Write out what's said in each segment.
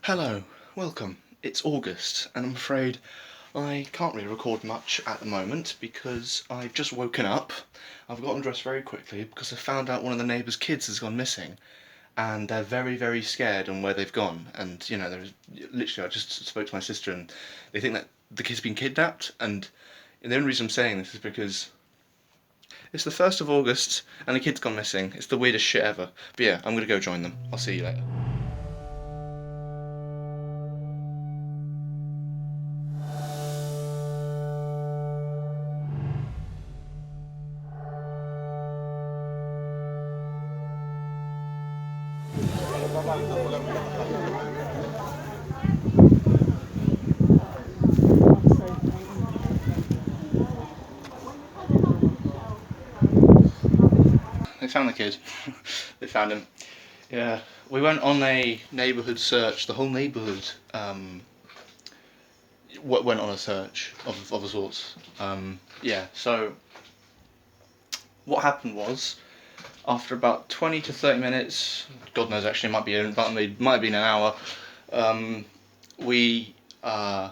Hello, welcome. It's August, and I'm afraid I can't really record much at the moment because I've just woken up. I've gotten dressed very quickly because I found out one of the neighbours' kids has gone missing, and they're very, very scared on where they've gone. And there's literally I just spoke to my sister, and they think that the kid's been kidnapped. And the only reason I'm saying this is because it's the 1st of August, and the kid's gone missing. It's the weirdest shit ever. But yeah, I'm gonna go join them. I'll see you later. They found the kid. They found him. Yeah, we went on a neighbourhood search. The whole neighbourhood went on a search of a sorts. Yeah, so what happened was, after about 20 to 30 minutes, God knows actually, it might have been an hour, we were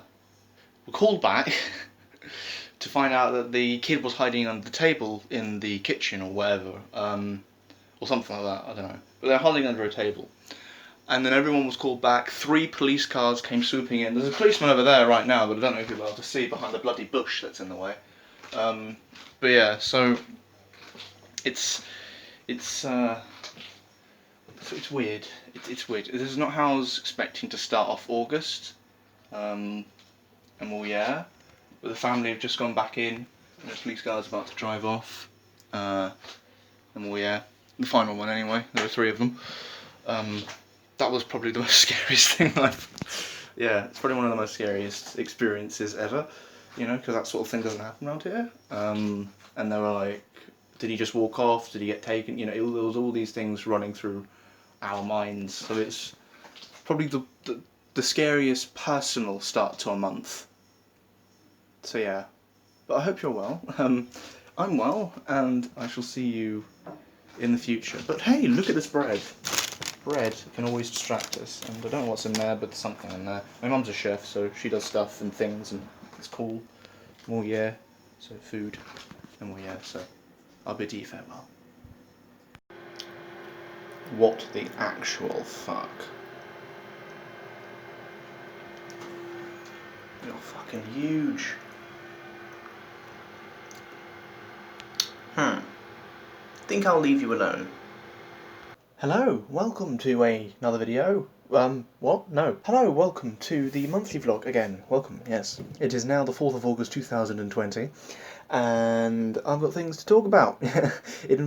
called back to find out that the kid was hiding under the table in the kitchen or wherever, or something like that, I don't know. But they're hiding under a table. And then everyone was called back. 3 police cars came swooping in. There's a policeman over there right now, but I don't know if you'll be able to see behind the bloody bush that's in the way. But yeah, so it's weird. It's weird. This is not how I was expecting to start off August. And well, yeah, but the family have just gone back in, and the police car's about to drive off. And well, yeah, the final one anyway. There were 3 of them. That was probably the most scariest thing yeah, it's probably one of the most scariest experiences ever, because that sort of thing doesn't happen around here. And they were like, did he just walk off? Did he get taken? There was all these things running through our minds. So it's probably the scariest personal start to a month. So yeah, but I hope you're well. I'm well, and I shall see you in the future. But hey, look at this bread. Bread can always distract us, and I don't know what's in there, but there's something in there. My mum's a chef, so she does stuff and things, and it's cool. Well, yeah, so food, and well, yeah, so I'll bid you farewell. What the actual fuck? You're fucking huge. Think I'll leave you alone. Hello, welcome to another video. What? No. Hello, welcome to the monthly vlog again. Welcome, yes. It is now the 4th of August 2020, and I've got things to talk about. it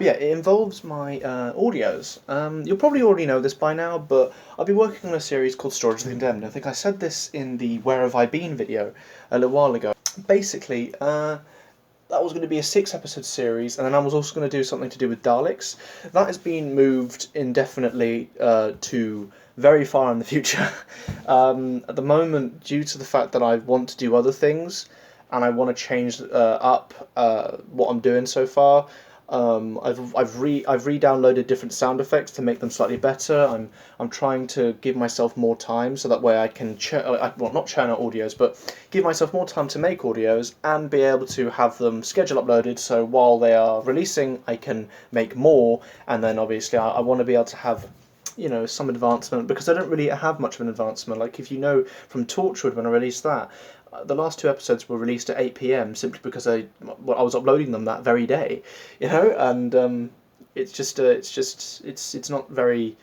involves my audios. You'll probably already know this by now, but I'll be working on a series called Storage of the Condemned. I think I said this in the Where Have I Been video a little while ago. Basically, that was going to be a 6-episode series, and then I was also going to do something to do with Daleks. That has been moved indefinitely to very far in the future. At the moment, due to the fact that I want to do other things, and I want to change up what I'm doing so far, I've re-downloaded different sound effects to make them slightly better. I'm trying to give myself more time so that way I can not churn out audios, but give myself more time to make audios and be able to have them schedule uploaded. So while they are releasing, I can make more, and then obviously I want to be able to have some advancement, because I don't really have much of an advancement. Like, if you know from Torchwood, when I released that, the last 2 episodes were released at 8 PM simply because I was uploading them that very day, and it's not very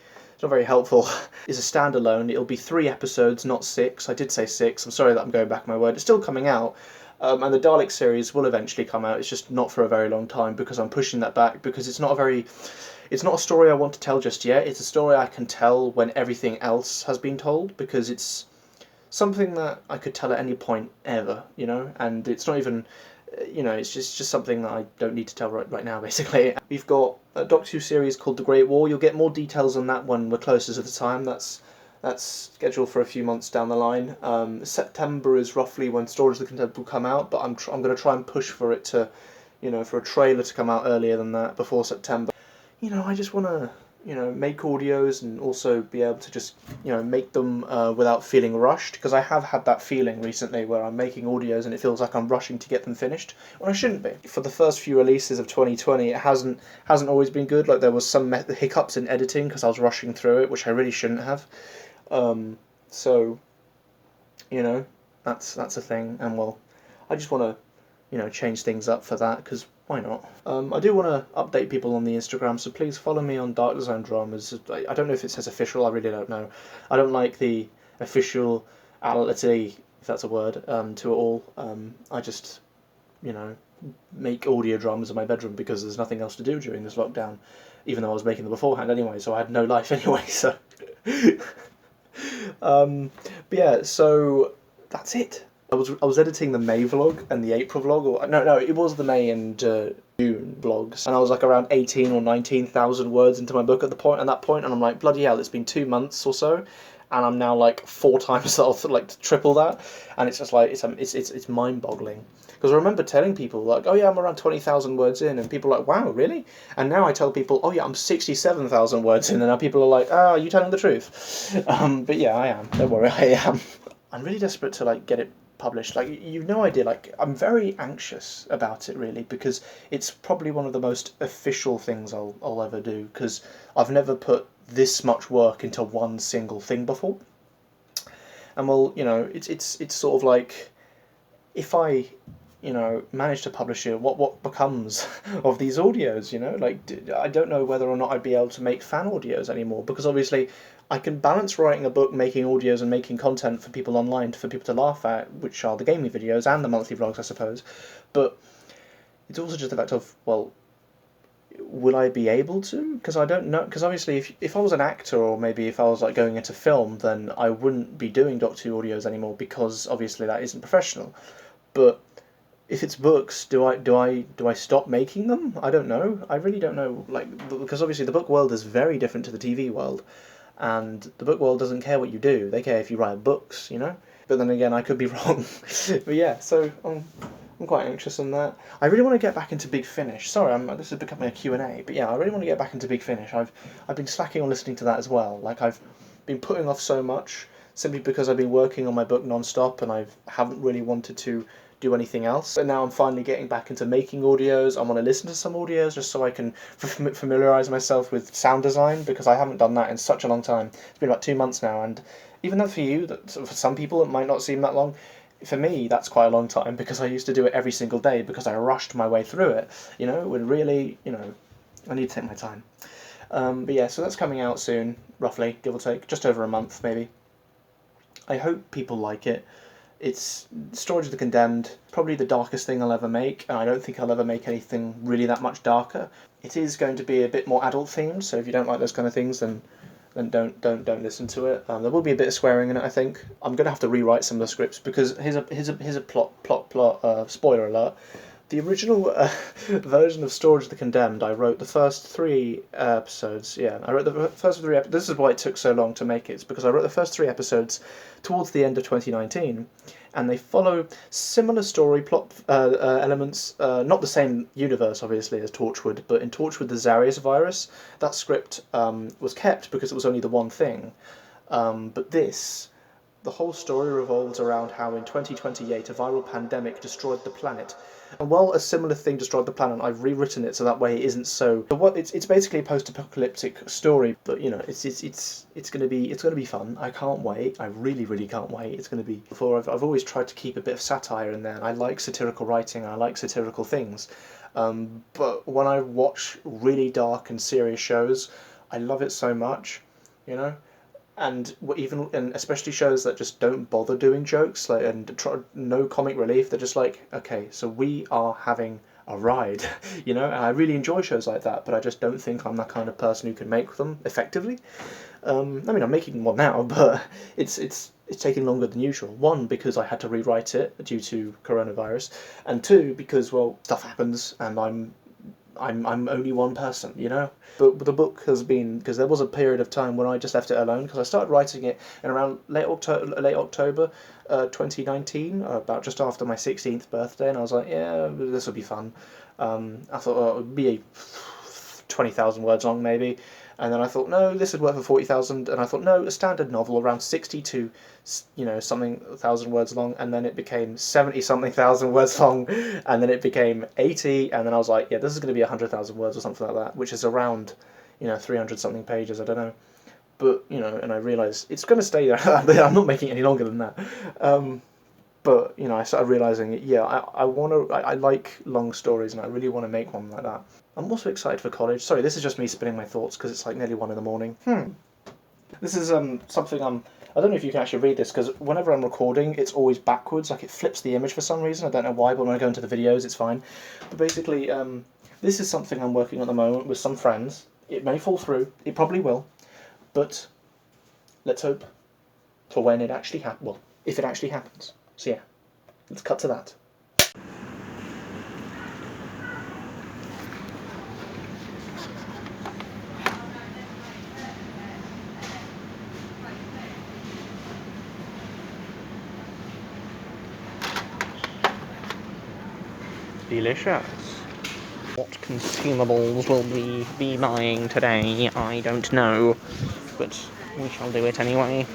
helpful. It's a standalone. It'll be 3 episodes, not 6. I did say 6. I'm sorry that I'm going back on my word. It's still coming out. And the Dalek series will eventually come out. It's just not for a very long time, because I'm pushing that back, because it's not a story I want to tell just yet. It's a story I can tell when everything else has been told, because it's something that I could tell at any point ever, and it's not even, it's just something that I don't need to tell right now, basically. We've got a Doctor Who series called The Great War. You'll get more details on that when we're closer to the time. That's scheduled for a few months down the line. September is roughly when Storage of the Condemned will come out, but I'm going to try and push for it to, for a trailer to come out earlier than that, before September. I just want to make audios and also be able to just, make them without feeling rushed, because I have had that feeling recently where I'm making audios and it feels like I'm rushing to get them finished when I shouldn't be. For the first few releases of 2020, it hasn't always been good. Like, there was some hiccups in editing because I was rushing through it, which I really shouldn't have. So, that's a thing, and well, I just want to change things up for that, because why not? I do want to update people on the Instagram, so please follow me on Dark Design Dramas. I don't know if it says official, I really don't know. I don't like the officiality, if that's a word, to it all. I just, make audio dramas in my bedroom because there's nothing else to do during this lockdown, even though I was making them beforehand anyway, so I had no life anyway, so... but yeah, so that's it. I was editing the May vlog and the April vlog, or no, it was the May and June vlogs, and I was like around 18 or 19,000 words into my book at that point, and I'm like, bloody hell, it's been 2 months or so, and I'm now like 4 times that, like triple that, and it's just like it's mind-boggling. Because I remember telling people, like, oh yeah, I'm around 20,000 words in, and people are like, wow, really? And now I tell people, oh yeah, I'm 67,000 words in, and now people are like, ah, are you telling the truth? But yeah, I am. Don't worry, I am. I'm really desperate to, like, get it published. Like, you've no idea, like, I'm very anxious about it, really, because it's probably one of the most official things I'll ever do, because I've never put this much work into one single thing before. And well, it's sort of like, if I manage to publish it, what becomes of these audios, Like, I don't know whether or not I'd be able to make fan audios anymore, because obviously I can balance writing a book, making audios, and making content for people online, for people to laugh at, which are the gaming videos and the monthly vlogs, I suppose. But it's also just the fact of, well, will I be able to? Because I don't know. Because obviously, if I was an actor, or maybe if I was like going into film, then I wouldn't be doing Doctor Who audios anymore, because obviously that isn't professional. But if it's books, do I stop making them? I don't know. I really don't know. Like, because obviously the book world is very different to the TV world, and the book world doesn't care what you do. They care if you write books, But then again, I could be wrong. But yeah, so I'm quite anxious on that. I really want to get back into Big Finish. Sorry, this is becoming a Q&A, but yeah, I really want to get back into Big Finish. I've been slacking on listening to that as well. Like, I've been putting off so much simply because I've been working on my book non-stop, and I haven't really wanted to do anything else. And now I'm finally getting back into making audios. I want to listen to some audios just so I can familiarise myself with sound design, because I haven't done that in such a long time. It's been about 2 months now, and even though for some people it might not seem that long, for me that's quite a long time, because I used to do it every single day because I rushed my way through it, when really, I need to take my time. But yeah, so that's coming out soon, roughly, give or take, just over a month maybe. I hope people like it. It's Storage of the Condemned, probably the darkest thing I'll ever make, and I don't think I'll ever make anything really that much darker. It is going to be a bit more adult themed, so if you don't like those kind of things, then don't listen to it. There will be a bit of swearing in it, I think. I'm going to have to rewrite some of the scripts, because here's a plot spoiler alert. The original version of Storage of the Condemned, I wrote the first 3 episodes. Yeah, I wrote the first 3 episodes. This is why it took so long to make it. It's because I wrote the first 3 episodes towards the end of 2019, and they follow similar story plot elements. Not the same universe, obviously, as Torchwood, but in Torchwood, the Zarius virus, that script was kept because it was only the one thing. But this... The whole story revolves around how in 2028 a viral pandemic destroyed the planet. And while a similar thing destroyed the planet, I've rewritten it so that way it isn't so. It's basically a post-apocalyptic story, but it's gonna be fun. I can't wait. I really can't wait. It's gonna be. I've always tried to keep a bit of satire in there. I like satirical writing. I like satirical things. But when I watch really dark and serious shows, I love it so much, And especially shows that just don't bother doing jokes, like, and no comic relief. They're just like, okay, so we are having a ride, And I really enjoy shows like that, but I just don't think I'm that kind of person who can make them effectively. I'm making one now, but it's taking longer than usual. 1, because I had to rewrite it due to coronavirus, and 2, because, well, stuff happens, and I'm only one person, But the book has been, because there was a period of time when I just left it alone, because I started writing it in around late October 2019, about just after my 16th birthday, and I was like, yeah, this will be fun. I thought, it would be 20,000 words long maybe, And then I thought, no, this would work for 40,000. And I thought, no, a standard novel around 60 to, something thousand words long. And then it became 70 something thousand words long. And then it became 80. And then I was like, yeah, this is going to be 100,000 words or something like that, which is around, 300 something pages. I don't know. But, and I realised it's going to stay there. I'm not making it any longer than that. But, I started realising, yeah, I like long stories and I really want to make one like that. I'm also excited for college. Sorry, this is just me spinning my thoughts because it's like nearly 1 in the morning. This is something I don't know if you can actually read this because whenever I'm recording, it's always backwards. Like it flips the image for some reason. I don't know why, but when I go into the videos, it's fine. But basically, this is something I'm working on at the moment with some friends. It may fall through. It probably will. But let's hope for when it actually happens. Well, if it actually happens. So yeah, let's cut to that. Delicious. What consumables will we be buying today? I don't know, but we shall do it anyway.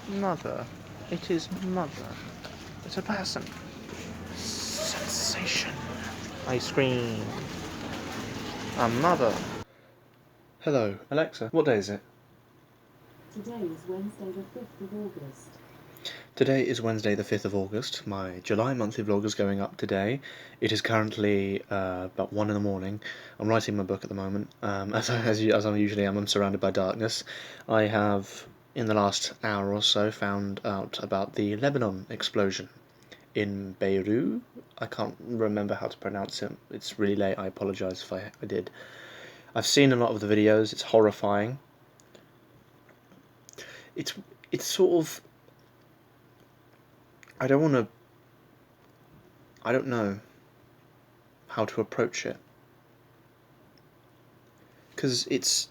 Mother. It is mother. It's a person. Sensation. Ice cream. A mother. Hello, Alexa. What day is it? Today is Wednesday the 5th of August. Today is Wednesday the 5th of August. My July monthly vlog is going up today. It is currently about 1 in the morning. I'm writing my book at the moment. As I usually am, I'm surrounded by darkness. I have, in the last hour or so, found out about the Lebanon explosion in Beirut. I can't remember how to pronounce it. It's really late. I apologise if I did. I've seen a lot of the videos. It's horrifying. It's sort of... I don't know how to approach it, because it's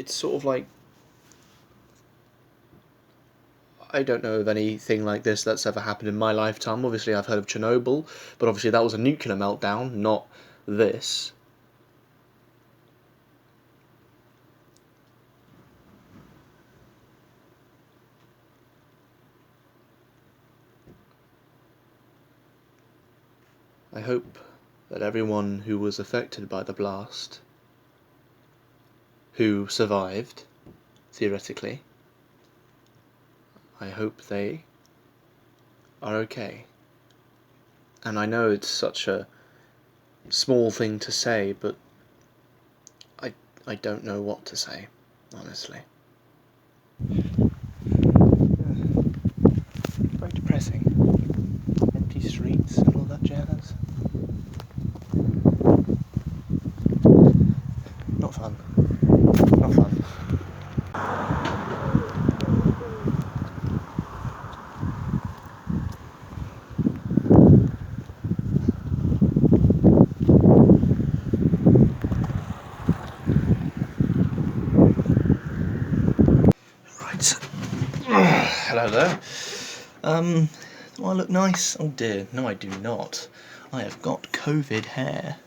sort of like, I don't know of anything like this that's ever happened in my lifetime. Obviously I've heard of Chernobyl, but obviously that was a nuclear meltdown, not this. I hope that everyone who was affected by the blast, who survived, theoretically, I hope they are okay. And I know it's such a small thing to say, but I don't know what to say, honestly. Very depressing. Empty streets and all that jazz. Not fun. Not fun. Right. Hello there. Do I look nice? Oh dear, no I do not. I have got COVID hair.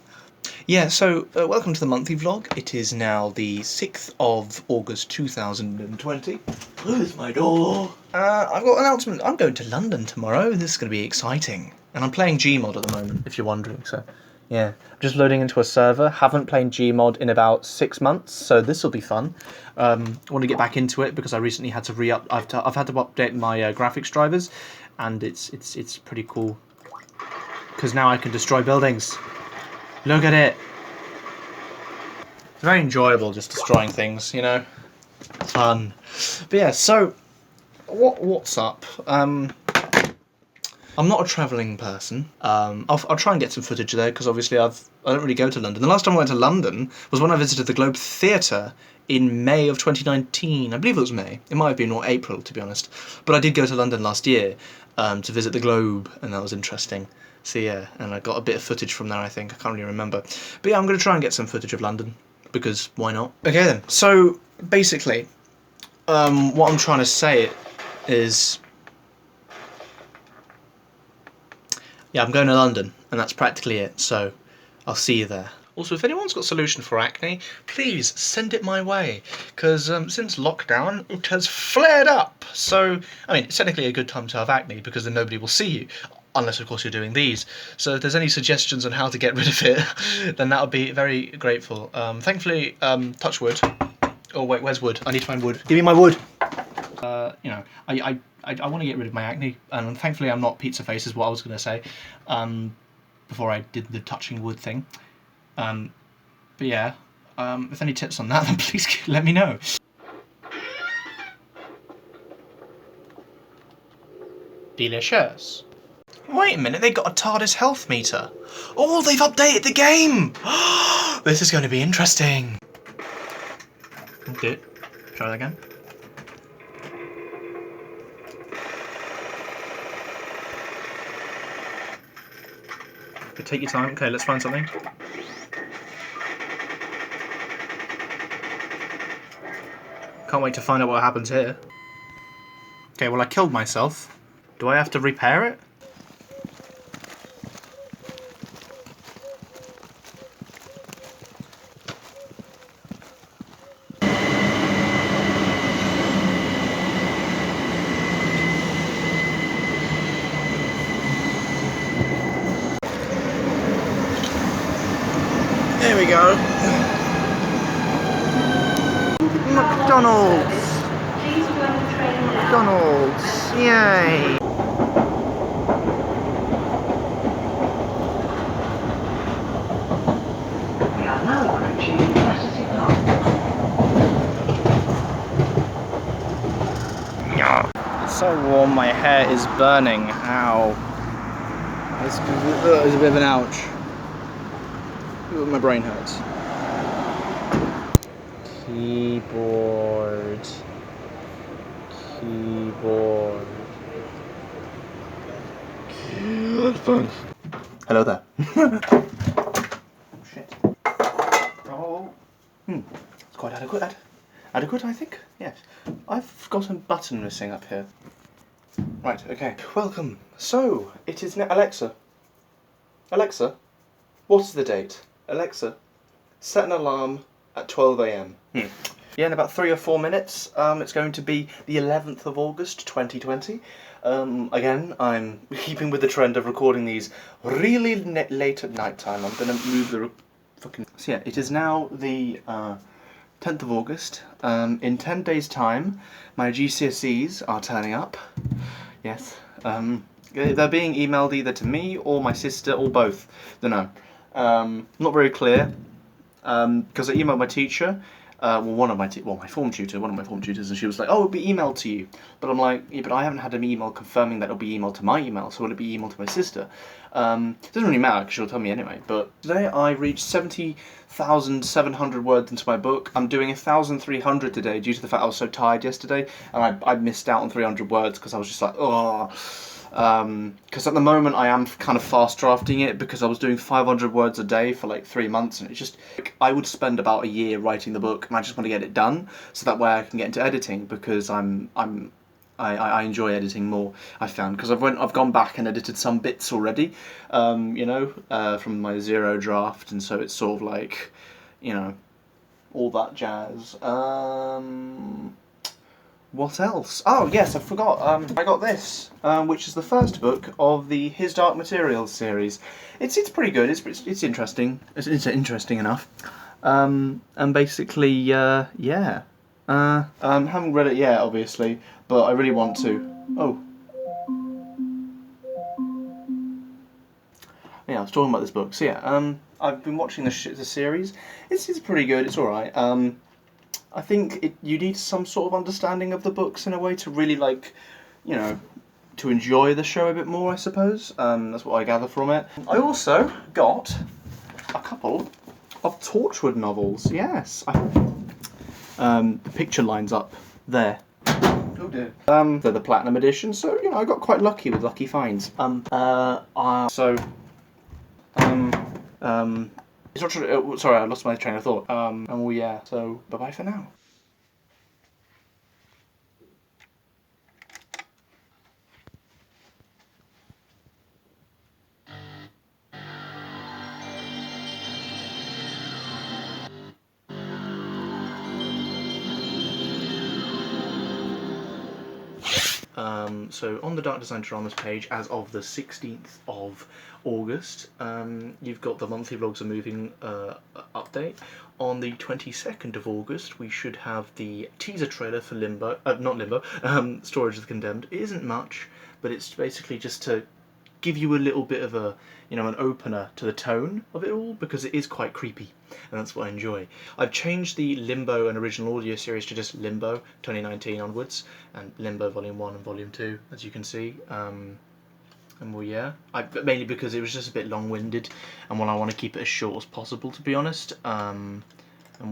Yeah, so welcome to the monthly vlog. It is now the 6th of August 2020. Close my door. I've got an announcement. I'm going to London tomorrow. This is going to be exciting. And I'm playing Gmod at the moment, if you're wondering, so... Yeah, I'm just loading into a server. Haven't played Gmod in about 6 months, so this will be fun. I want to get back into it because I recently had to I've had to update my graphics drivers, and it's pretty cool because now I can destroy buildings. Look at it. It's very enjoyable just destroying things, you know. Fun. But yeah, so what's up? I'm not a travelling person. I'll try and get some footage there because obviously I don't really go to London. The last time I went to London was when I visited the Globe Theatre in May of 2019. I believe it was May. It might have been, or April, to be honest. But I did go to London last year to visit the Globe, and that was interesting. So yeah, and I got a bit of footage from there, I think. I can't really remember. But yeah, I'm going to try and get some footage of London because why not? Okay then, so basically, what I'm trying to say is... Yeah, I'm going to London, and that's practically it, so I'll see you there. Also, if anyone's got a solution for acne, please send it my way, because since lockdown it has flared up. So, I mean, it's technically a good time to have acne because then nobody will see you, unless of course you're doing these. So if there's any suggestions on how to get rid of it, then that would be very grateful. Thankfully, touch wood. Oh wait, where's wood? I need to find wood. Give me my wood. You know, I want to get rid of my acne, and thankfully I'm not pizza face, is what I was going to say, before I did the touching wood thing. But yeah, if any tips on that, then please let me know. Delicious. Wait a minute, they got a TARDIS health meter. Oh, they've updated the game! This is going to be interesting. Okay, try that again. Okay, take your time. Okay, let's find something. Can't wait to find out what happens here. Okay, well I killed myself. Do I have to repair it? There we go. McDonald's! McDonald's! Yay! We are now approaching University Park. It's so warm, my hair is burning. Ow. It's a bit of an ouch. My brain hurts. Keyboard. Keyboard. Hello there. Oh shit. Oh. It's quite adequate. Adequate, I think? Yes. I've got a button missing up here. Right, okay. Welcome. So, it is now. Alexa. Alexa, what is the date? Alexa, set an alarm at 12 AM. Yeah, in about 3 or 4 minutes, it's going to be the 11th of August 2020. Again, I'm keeping with the trend of recording these really late at night time. I'm going to move the fucking... So yeah, it is now the 10th of August. In 10 days time, my GCSEs are turning up. Yes. They're being emailed either to me or my sister or both. Don't know. Not very clear. Because I emailed my teacher, my form tutor, one of my form tutors, and she was like, "Oh, it'll be emailed to you." But I'm like, "Yeah, but I haven't had an email confirming that it'll be emailed to my email, so will it be emailed to my sister?" It doesn't really matter because she'll tell me anyway. But today I reached 70,700 words into my book. I'm doing 1,300 today due to the fact I was so tired yesterday, and I missed out on 300 words because I was just like, oh. Because at the moment I am kind of fast drafting it because I was doing 500 words a day for like 3 months, and it's just, I would spend about a year writing the book and I just want to get it done so that way I can get into editing, because I enjoy editing more, I found, because I've gone back and edited some bits already, you know, from my zero draft, and so it's sort of like, you know, all that jazz. What else? Oh yes, I forgot. I got this, which is the first book of the His Dark Materials series. It's pretty good. It's interesting. It's interesting enough. And basically, yeah. Haven't read it yet, obviously, but I really want to. Oh. Yeah, I was talking about this book. So yeah, I've been watching the series. It's pretty good. It's all right. I think you need some sort of understanding of the books in a way to really, like, you know, to enjoy the show a bit more, I suppose. That's what I gather from it. I also got a couple of Torchwood novels, yes. The picture lines up there. Oh dear. They're the Platinum Edition, so, you know, I got quite lucky with lucky finds. It's not true. Sorry, I lost my train of thought. Oh yeah. So bye bye for now. So on the Dark Design Dramas page, as of the 16th of August, you've got the monthly vlogs are moving update. On the 22nd of August, we should have the teaser trailer for Limbo, not Limbo, Storage of the Condemned. It isn't much, but it's basically just to give you a little bit of a, you know, an opener to the tone of it all, because it is quite creepy, and that's what I enjoy. I've changed the Limbo and original audio series to just Limbo 2019 onwards, and Limbo Volume 1 and Volume 2, as you can see. And well, yeah, mainly because it was just a bit long-winded, and I want to keep it as short as possible, to be honest. And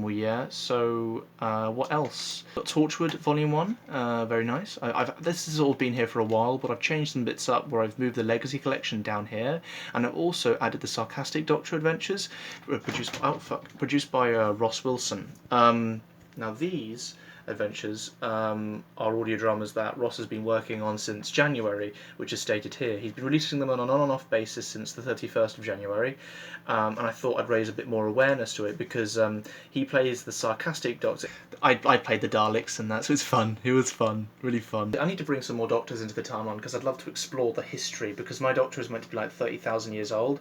well, yeah, so what else? Got Torchwood Volume 1, very nice. This has all been here for a while, but I've changed some bits up where I've moved the Legacy Collection down here, and I've also added the Sarcastic Doctor Adventures, produced by Ross Wilson. Now these adventures are audio dramas that Ross has been working on since January, which is stated here. He's been releasing them on an on-and-off basis since the 31st of January, and I thought I'd raise a bit more awareness to it, because he plays the Sarcastic Doctor. I played the Daleks and that, so it's fun. It was fun, really fun. I need to bring some more Doctors into the timeline, because I'd love to explore the history, because my Doctor is meant to be like 30,000 years old,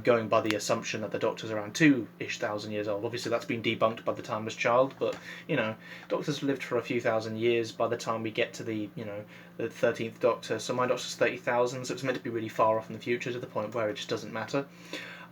going by the assumption that the Doctor's around 2-ish thousand years old. Obviously that's been debunked by the Timeless Child, but, you know, Doctors lived for a few thousand years by the time we get to the, you know, the 13th Doctor. So my Doctor's 30,000, so it's meant to be really far off in the future, to the point where it just doesn't matter.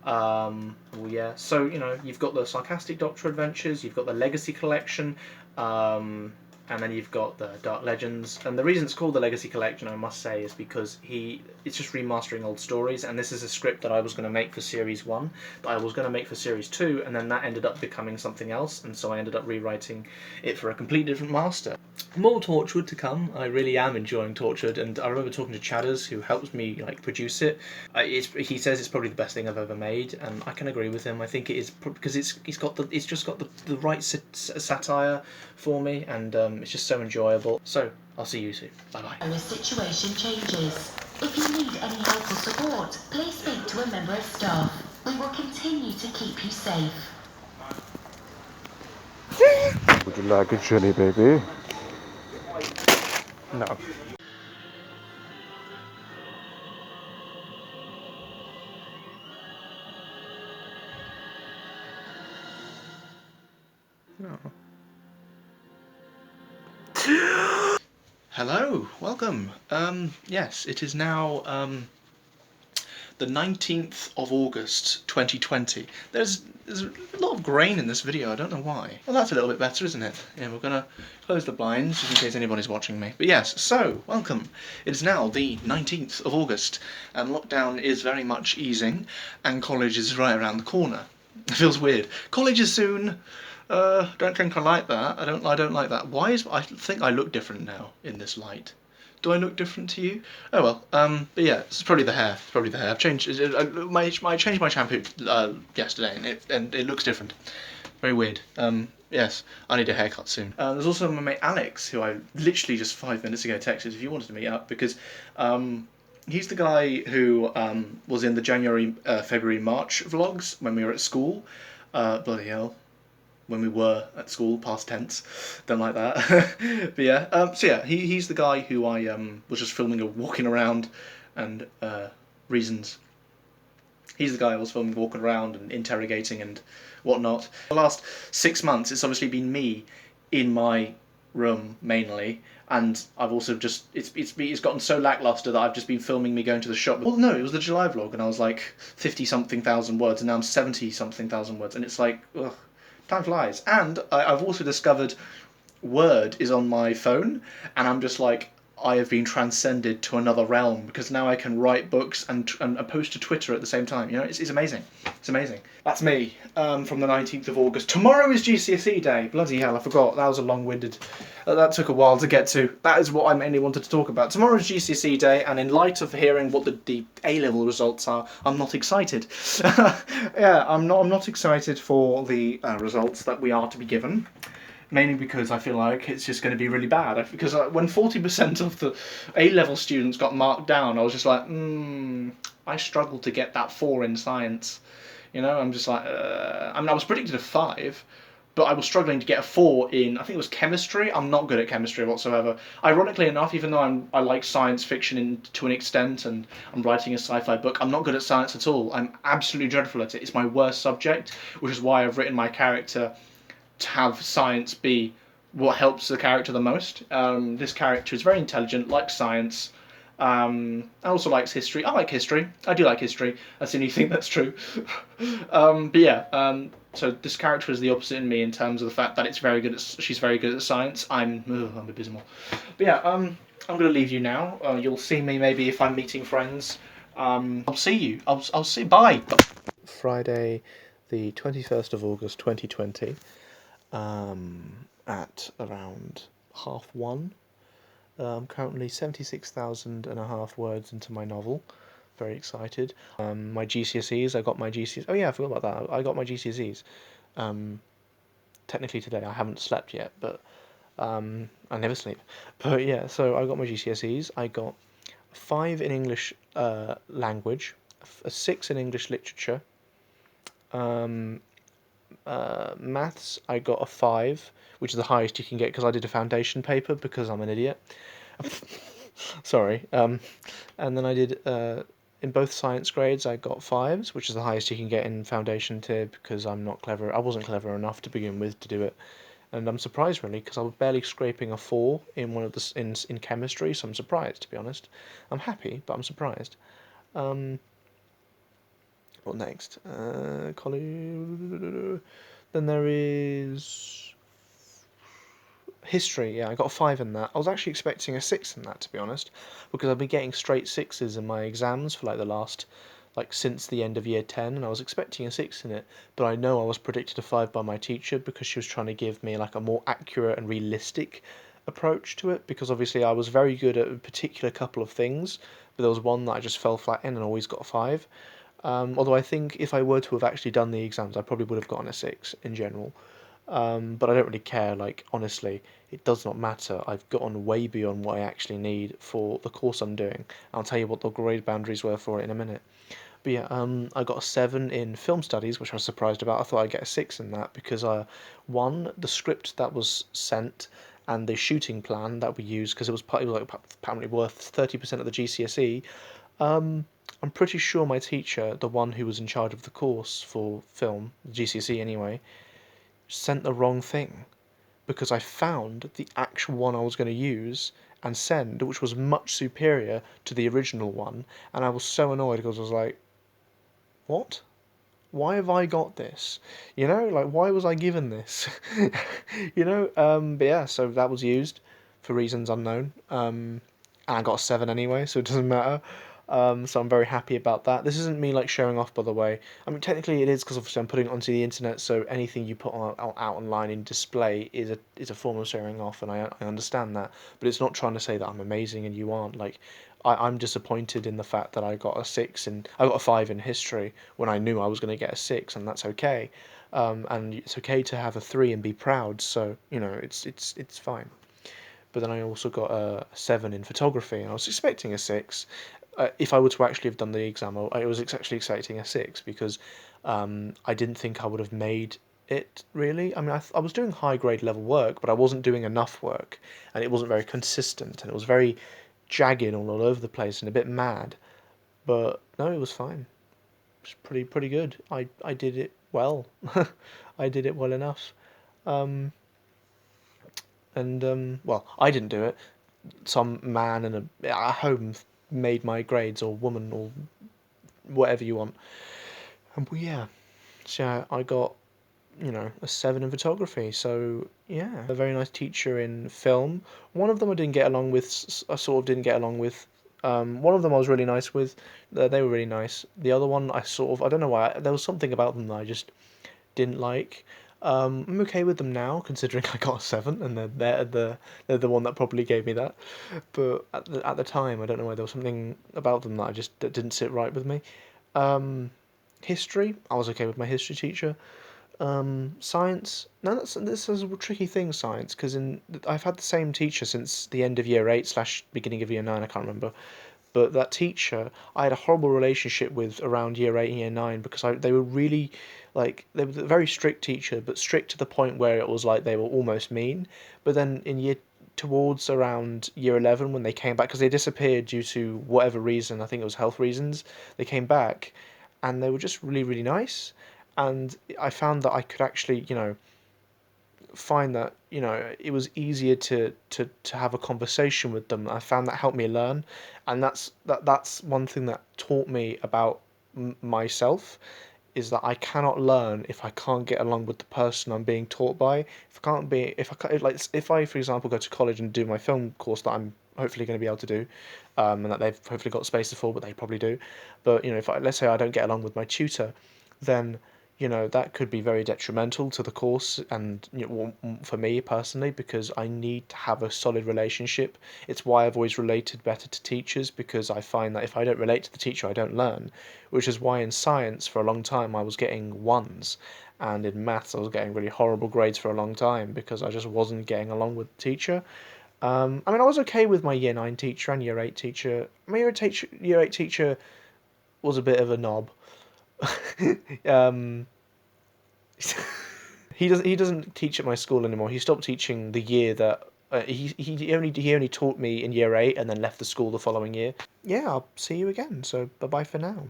Well, yeah, so, you know, you've got the Sarcastic Doctor Adventures, you've got the Legacy Collection, and then you've got the Dark Legends. And the reason it's called the Legacy Collection, I must say, is because it's just remastering old stories, and this is a script that I was going to make for Series 1, that I was going to make for Series 2, and then that ended up becoming something else, and so I ended up rewriting it for a completely different master. More Torchwood to come. I really am enjoying Torchwood, and I remember talking to Chadders, who helps me like produce it. He says it's probably the best thing I've ever made, and I can agree with him. I think it is, because it's just got the right satire for me, and it's just so enjoyable. So I'll see you soon. Bye bye. The situation changes. If you need any help or support, please speak to a member of staff. We will continue to keep you safe. Would you like a chili, baby? No. No. Hello, welcome. Yes, it is now the 19th of August 2020. There's a lot of grain in this video, I don't know why. Well, that's a little bit better, isn't it? Yeah, we're gonna close the blinds just in case anybody's watching me. But yes, so, welcome. It is now the 19th of August, and lockdown is very much easing, and college is right around the corner. It feels weird. College is soon. Don't think I like that. I don't like that. Why is... I think I look different now in this light. Do I look different to you? Oh well. But yeah, it's probably the hair. It's probably the hair. I've changed. I changed my shampoo yesterday, and it looks different. Very weird. Yes, I need a haircut soon. There's also my mate Alex, who I literally just 5 minutes ago texted if you wanted to meet up, because he's the guy who was in the January, February, March vlogs when we were at school. Bloody hell. When we were at school, past tense, don't like that. But yeah, so yeah, he's the guy who I was just filming walking around, and reasons. He's the guy I was filming walking around and interrogating and whatnot. The last 6 months, it's obviously been me in my room mainly, and I've also just it's gotten so lackluster that I've just been filming me going to the shop. Well, no, it was the July vlog, and I was like 50-something thousand words, and now I'm 70-something thousand words, and it's like, ugh. Time flies. And I've also discovered Word is on my phone, and I'm just like, I have been transcended to another realm, because now I can write books and post to Twitter at the same time. You know, it's amazing. It's amazing. That's me from the 19th of August. Tomorrow is GCSE day. Bloody hell, I forgot. That was a long-winded... that took a while to get to. That is what I mainly wanted to talk about. Tomorrow is GCSE day, and in light of hearing what the A-level results are, I'm not excited. Yeah, I'm not excited for the results that we are to be given. Mainly because I feel like it's just going to be really bad. Because when 40% of the A-level students got marked down, I was just like, I struggled to get that 4 in science. You know, I'm just like, I mean, I was predicted a 5, but I was struggling to get a 4 in, I think it was chemistry. I'm not good at chemistry whatsoever. Ironically enough, even though I like science fiction to an extent, and I'm writing a sci-fi book, I'm not good at science at all. I'm absolutely dreadful at it. It's my worst subject, which is why I've written my character to have science be what helps the character the most. This character is very intelligent, likes science, also likes history. I like history. I do like history. That's the only thing that's true. But yeah, so this character is the opposite in me in terms of the fact that she's very good at science. I'm abysmal. But yeah, I'm gonna leave you now. You'll see me maybe if I'm meeting friends. I'll see you. I'll see. Bye. Friday, the 21st of August, 2020. At around 1:30. I'm currently 76,000 and a half words into my novel. Very excited. My GCSEs, I got my GCSEs. Oh yeah, I forgot about that. I got my GCSEs. Technically today, I haven't slept yet, but I never sleep. But yeah, so I got my GCSEs. I got 5 in English language, a 6 in English literature. Maths, I got a 5, which is the highest you can get because I did a foundation paper because I'm an idiot. Sorry. And then I did in both science grades I got 5s, which is the highest you can get in foundation tib because I'm not clever. I wasn't clever enough to begin with to do it, and I'm surprised really because I was barely scraping a 4 in one of the in chemistry. So I'm surprised, to be honest. I'm happy, but I'm surprised. What next? College. Then there is history. Yeah, I got a 5 in that. I was actually expecting a 6 in that, to be honest, because I've been getting straight 6s in my exams for since the end of year 10, and I was expecting a 6 in it, but I know I was predicted a 5 by my teacher because she was trying to give me like a more accurate and realistic approach to it, because obviously I was very good at a particular couple of things, but there was one that I just fell flat in and always got a 5. Although I think if I were to have actually done the exams, I probably would have gotten a 6 in general. But I don't really care, like, honestly, it does not matter. I've gotten way beyond what I actually need for the course I'm doing. I'll tell you what the grade boundaries were for it in a minute. But yeah, I got a 7 in film studies, which I was surprised about. I thought I'd get a 6 in that because, one, the script that was sent and the shooting plan that we used, because it was apparently worth 30% of the GCSE, I'm pretty sure my teacher, the one who was in charge of the course for film, GCSE anyway, sent the wrong thing because I found the actual one I was going to use and send, which was much superior to the original one, and I was so annoyed because I was like, what? Why have I got this? Like, why was I given this? But yeah, so that was used for reasons unknown. And I got a 7 anyway, so it doesn't matter. So I'm very happy about that. This isn't me like showing off, by the way. I mean, technically it is because obviously I'm putting it onto the internet, so anything you put out online in display is a form of showing off, and I understand that. But it's not trying to say that I'm amazing and you aren't. Like, I'm disappointed in the fact that I got a 5 in history when I knew I was going to get a 6, and that's okay. And it's okay to have a 3 and be proud. So it's fine. But then I also got a 7 in photography, and I was expecting a 6. If I were to actually have done the exam, I was actually expecting a 6 because I didn't think I would have made it, really. I mean, I was doing high grade level work, but I wasn't doing enough work, and it wasn't very consistent, and it was very jagged and all over the place and a bit mad. But no, it was fine. It was pretty good. I did it well. I did it well enough. Well, I didn't do it. Some man in a home made my grades, or woman, or whatever you want. And well, yeah, so I got a 7 in photography. So yeah, a very nice teacher in film. One of them I didn't get along with. I sort of didn't get along with. One of them I was really nice with. They were really nice. The other one I don't know why. There was something about them that I just didn't like. I'm okay with them now, considering I got a 7, and they're the one that probably gave me that. But at the time, I don't know why, there was something about them that didn't sit right with me. History, I was okay with my history teacher. Science, no, this is a tricky thing, science, because I've had the same teacher since the end of year 8 / beginning of year 9, I can't remember. But that teacher, I had a horrible relationship with around year 8 and year 9 because they were really Like, they were a very strict teacher, but strict to the point where it was like they were almost mean. But then towards around year 11, when they came back, because they disappeared due to whatever reason, I think it was health reasons, they came back, and they were just really, really nice. And I found that I could actually, find that it was easier to have a conversation with them. I found that helped me learn, and that's one thing that taught me about myself, is that I cannot learn if I can't get along with the person I'm being taught by. If I can't be, if I can't, like, if I, for example, go to college and do my film course that I'm hopefully going to be able to do, and that they've hopefully got spaces for, but they probably do. But if let's say I don't get along with my tutor, then that could be very detrimental to the course, and for me personally, because I need to have a solid relationship. It's why I've always related better to teachers, because I find that if I don't relate to the teacher, I don't learn, which is why in science for a long time I was getting ones, and in maths I was getting really horrible grades for a long time because I just wasn't getting along with the teacher. I mean, I was okay with my year 9 teacher and year 8 teacher. My year 8 teacher was a bit of a knob. um, he doesn't teach at my school anymore. He stopped teaching the year that he only taught me in year 8 and then left the school the following year. Yeah, I'll see you again. So bye bye for now.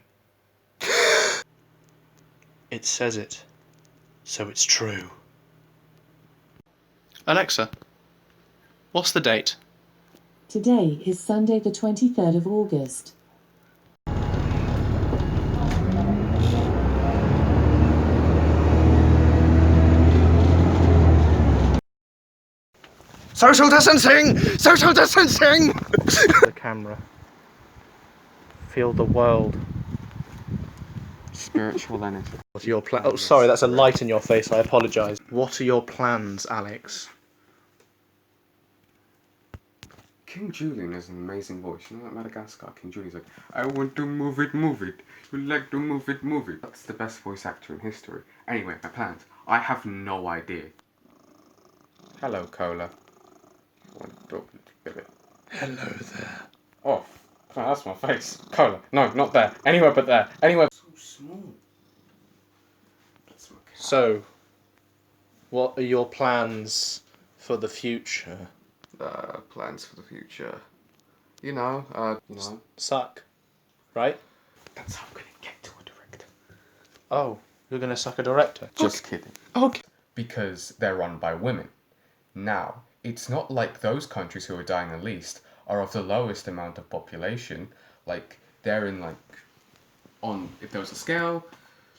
It says it, so it's true. Alexa, what's the date? Today is Sunday, the 23rd of August. Social distancing! Social distancing! The camera. Feel the world. Spiritual energy. What are your plans? Oh, sorry, that's a light in your face. I apologise. What are your plans, Alex? King Julian has an amazing voice. You know that Madagascar? King Julian's like, I want to move it, move it. You like to move it, move it. That's the best voice actor in history. Anyway, my plans. I have no idea. Hello, Cola. Hello there. Oh, that's my face. Cola. No, not there. Anywhere but there. Anywhere. So small. That's my cat. So, what are your plans for the future? Plans for the future. You know. Suck, right? That's how I'm gonna get to a director. Oh, you're gonna suck a director? Just kidding. Okay. Because they're run by women. Now, it's not like those countries who are dying the least are of the lowest amount of population. Like, they're in, if there was a scale,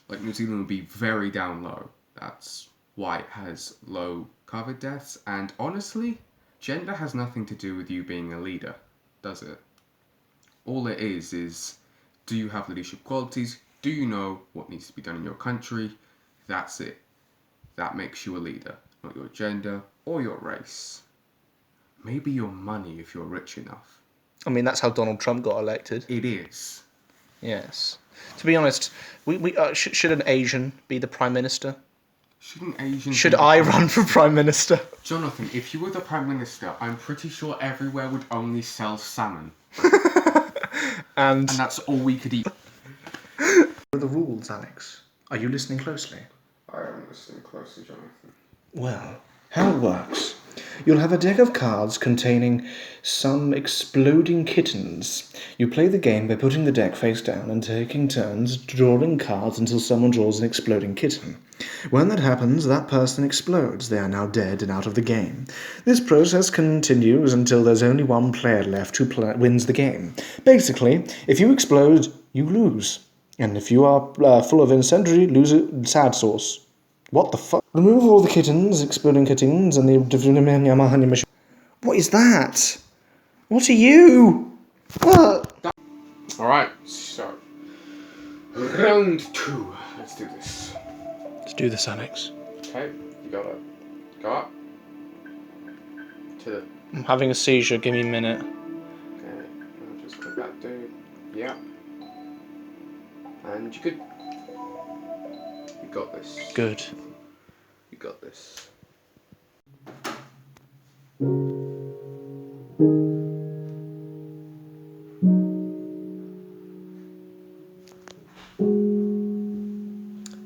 like, New Zealand would be very down low. That's why it has low COVID deaths. And honestly, gender has nothing to do with you being a leader, does it? All it is, do you have leadership qualities? Do you know what needs to be done in your country? That's it. That makes you a leader, not your gender or your race. Maybe your money if you're rich enough. I mean, that's how Donald Trump got elected. It is. Yes. To be honest, should an Asian be the Prime Minister? Should I run for Prime Minister? Jonathan, if you were the Prime Minister, I'm pretty sure everywhere would only sell salmon. And that's all we could eat. What are the rules, Alex? Are you listening closely? I am listening closely, Jonathan. Well, how it works. You'll have a deck of cards containing some exploding kittens. You play the game by putting the deck face down and taking turns drawing cards until someone draws an exploding kitten. When that happens, that person explodes. They are now dead and out of the game. This process continues until there's only one player left who wins the game. Basically, if you explode, you lose. And if you are full of incendiary, lose a sad sauce. What the fuck? Remove all the kittens, exploding kittens, and the... What is that? What are you? What? Alright, so... Round 2. Let's do this. Let's do this, Alex. Okay, you gotta go up. To the... I'm having a seizure, give me a minute. Okay, I'll just click that dude. Yeah. And you could... You got this. Good. You got this.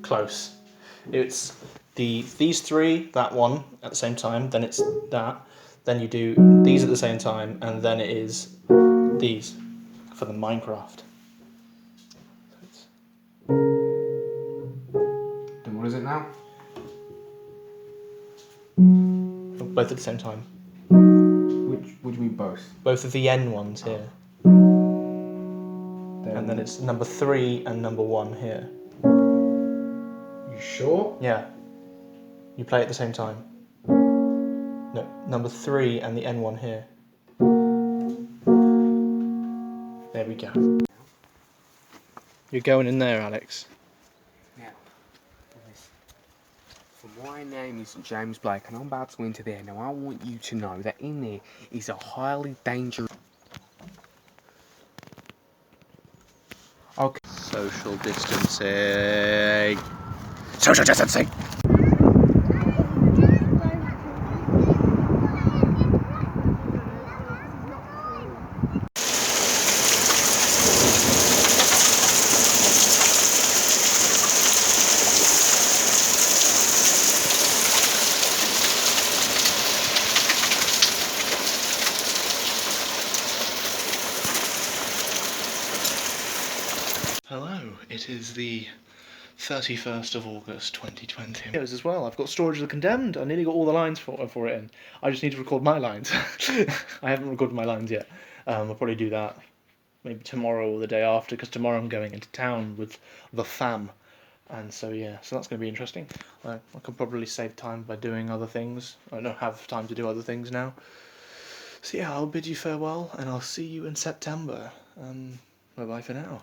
Close. It's these three, that one at the same time, then it's that, then you do these at the same time, and then it is these for the Minecraft. Then what is it now? Both at the same time. Which mean both? Both of the N ones here. And then it's number 3 and number 1 here. You sure? Yeah. You play at the same time. No, number 3 and the N1 here. There we go. You're going in there, Alex. Now, my name is James Blake, and I'm about to enter there. Now, I want you to know that in there is a highly dangerous. Okay. Social distancing. Social distancing. Hello, it is the 31st of August 2020. Videos as well. I've got Storage of the Condemned. I nearly got all the lines for it in. I just need to record my lines. I haven't recorded my lines yet. I'll probably do that maybe tomorrow or the day after, because tomorrow I'm going into town with the fam. And so yeah, so that's going to be interesting. I can probably save time by doing other things. I don't have time to do other things now. So yeah, I'll bid you farewell, and I'll see you in September. Bye bye for now.